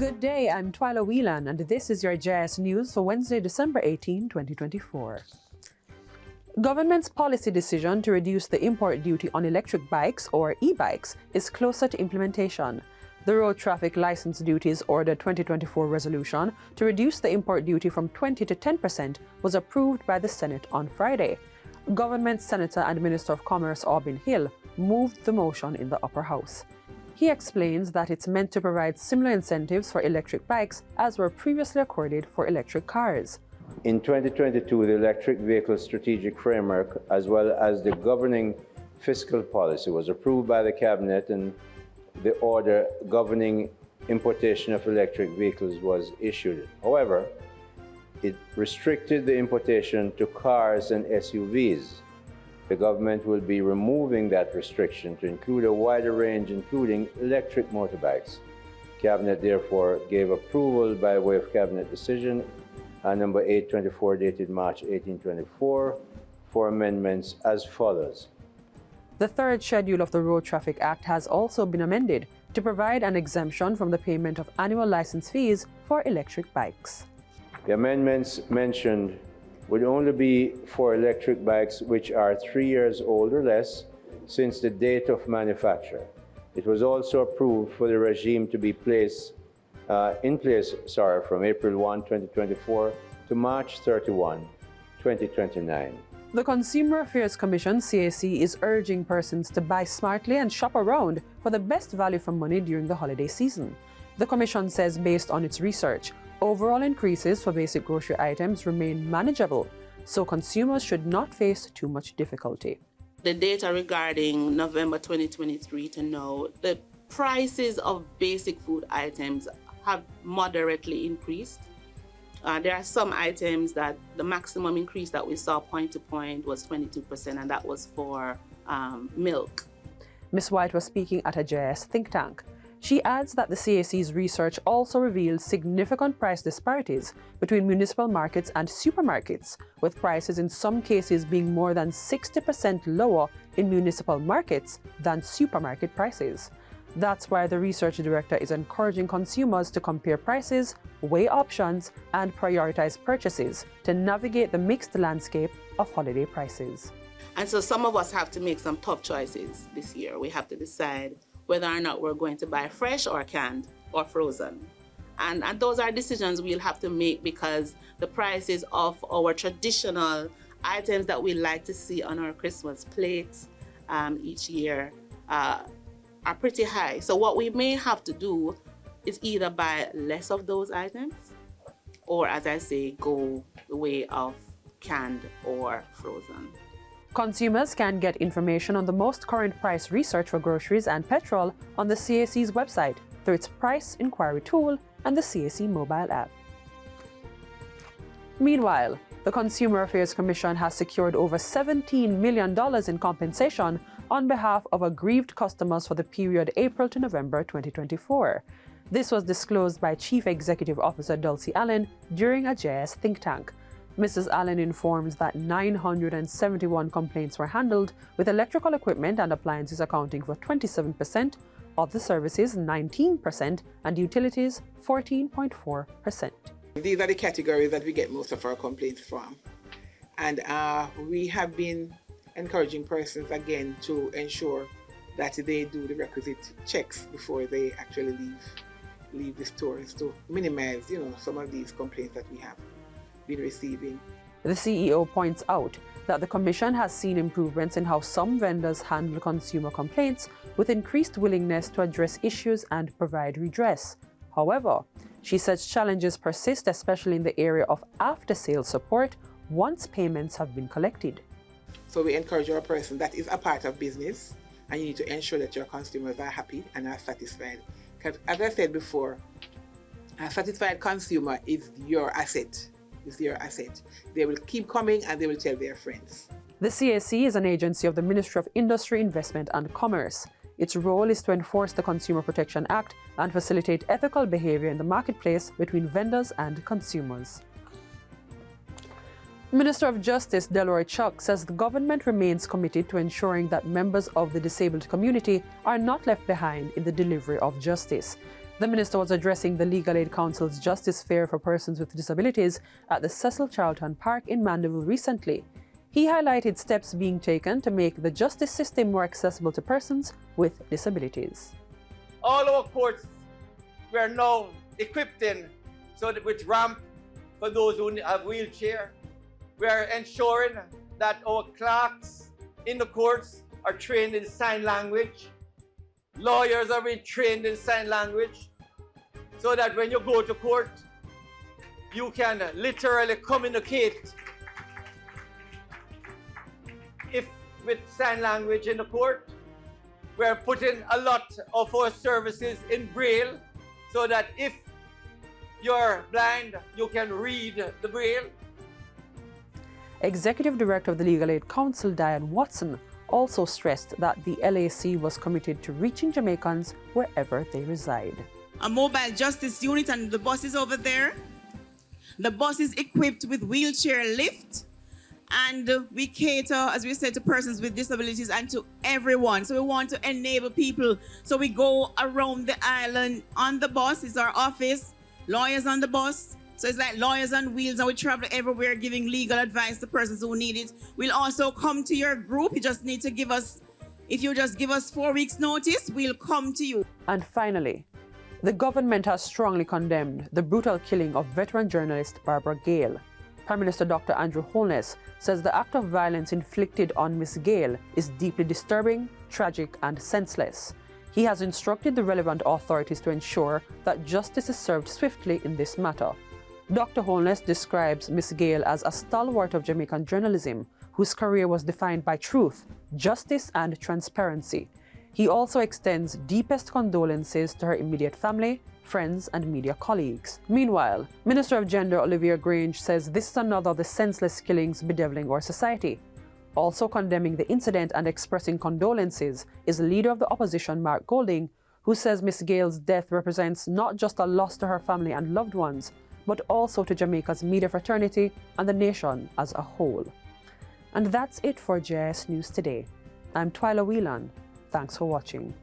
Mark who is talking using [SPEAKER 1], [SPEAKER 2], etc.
[SPEAKER 1] Good day, I'm Twyla Whelan, and this is your JIS News for Wednesday, December 18, 2024. Government's policy decision to reduce the import duty on electric bikes, or e-bikes, is closer to implementation. The Road Traffic License Duties Order 2024 resolution to reduce the import duty from 20 to 10% was approved by the Senate on Friday. Government Senator and Minister of Commerce Aubin Hill moved the motion in the upper house. He explains that it's meant to provide similar incentives for electric bikes as were previously accorded for electric cars.
[SPEAKER 2] In 2022, the Electric Vehicle Strategic Framework, as well as the governing fiscal policy, was approved by the Cabinet, and the order governing importation of electric vehicles was issued. However, it restricted the importation to cars and SUVs. The government will be removing that restriction to include a wider range, including electric motorbikes. Cabinet therefore gave approval by way of Cabinet decision number 824 dated March 18, 2024 for amendments as follows.
[SPEAKER 1] The third schedule of the Road Traffic Act has also been amended to provide an exemption from the payment of annual license fees for electric bikes.
[SPEAKER 2] The amendments mentioned would only be for electric bikes which are 3 years old or less since the date of manufacture. It was also approved for the regime to be in place from April 1, 2024 to March 31, 2029.
[SPEAKER 1] The Consumer Affairs Commission, CAC, is urging persons to buy smartly and shop around for the best value for money during the holiday season. The Commission says, based on its research, overall increases for basic grocery items remain manageable, so consumers should not face too much difficulty.
[SPEAKER 3] The data regarding November 2023 to now, the prices of basic food items have moderately increased. There are some items that the maximum increase that we saw point to point was 22%, and that was for milk.
[SPEAKER 1] Ms. White was speaking at a JIS think tank. She adds that the CAC's research also reveals significant price disparities between municipal markets and supermarkets, with prices in some cases being more than 60% lower in municipal markets than supermarket prices. That's why the research director is encouraging consumers to compare prices, weigh options, and prioritize purchases to navigate the mixed landscape of holiday prices.
[SPEAKER 3] And so some of us have to make some tough choices this year. We have to decide whether or not we're going to buy fresh or canned or frozen. And those are decisions we'll have to make because the prices of our traditional items that we like to see on our Christmas plates each year are pretty high. So what we may have to do is either buy less of those items or, as I say, go the way of canned or frozen.
[SPEAKER 1] Consumers can get information on the most current price research for groceries and petrol on the CAC's website through its price inquiry tool and the CAC mobile app. Meanwhile, the Consumer Affairs Commission has secured over $17 million in compensation on behalf of aggrieved customers for the period April to November 2024. This was disclosed by Chief Executive Officer Dulcie Allen during a JIS think tank. Mrs. Allen informs that 971 complaints were handled, with electrical equipment and appliances accounting for 27%, other services 19%, and utilities 14.4%.
[SPEAKER 4] These are the categories that we get most of our complaints from. And we have been encouraging persons again to ensure that they do the requisite checks before they actually leave the stores to minimize, some of these complaints that we have been receiving.
[SPEAKER 1] The CEO points out that the Commission has seen improvements in how some vendors handle consumer complaints, with increased willingness to address issues and provide redress. However, she says challenges persist, especially in the area of after-sales support once payments have been collected.
[SPEAKER 4] So we encourage our person, that is a part of business, and you need to ensure that your consumers are happy and are satisfied. Because as I said before, a satisfied consumer is your asset. They will keep coming and they will tell their friends.
[SPEAKER 1] The CAC is an agency of the Ministry of Industry, Investment and Commerce. Its role is to enforce the Consumer Protection Act and facilitate ethical behavior in the marketplace between vendors and consumers. Minister of Justice Delroy Chuck says the government remains committed to ensuring that members of the disabled community are not left behind in the delivery of justice. The minister was addressing the Legal Aid Council's Justice Fair for Persons with Disabilities at the Cecil Charlton Park in Mandeville recently. He highlighted steps being taken to make the justice system more accessible to persons with disabilities.
[SPEAKER 5] All our courts were now equipped with ramp for those who have wheelchair. We are ensuring that our clerks in the courts are trained in sign language. Lawyers are being trained in sign language so that when you go to court, you can literally communicate with sign language in the court. We're putting a lot of our services in Braille so that if you're blind, you can read the Braille.
[SPEAKER 1] Executive Director of the Legal Aid Council, Diane Watson, also stressed that the LAC was committed to reaching Jamaicans wherever they reside.
[SPEAKER 6] A mobile justice unit and the bus is over there. The bus is equipped with wheelchair lift, and we cater, as we said, to persons with disabilities and to everyone. So we want to enable people. So we go around the island on the bus. It's our office, lawyers on the bus. So it's like lawyers on wheels, and we travel everywhere giving legal advice to persons who need it. We'll also come to your group. You just need to give us, if you just give us 4 weeks notice, we'll come to you.
[SPEAKER 1] And finally, the government has strongly condemned the brutal killing of veteran journalist Barbara Gale. Prime Minister Dr. Andrew Holness says the act of violence inflicted on Ms. Gale is deeply disturbing, tragic, and senseless. He has instructed the relevant authorities to ensure that justice is served swiftly in this matter. Dr. Holness describes Ms. Gale as a stalwart of Jamaican journalism whose career was defined by truth, justice, and transparency. He also extends deepest condolences to her immediate family, friends, and media colleagues. Meanwhile, Minister of Gender Olivia Grange says this is another of the senseless killings bedeviling our society. Also condemning the incident and expressing condolences is leader of the opposition, Mark Golding, who says Ms. Gale's death represents not just a loss to her family and loved ones, but also to Jamaica's media fraternity and the nation as a whole. And that's it for JIS News Today. I'm Twyla Whelan. Thanks for watching.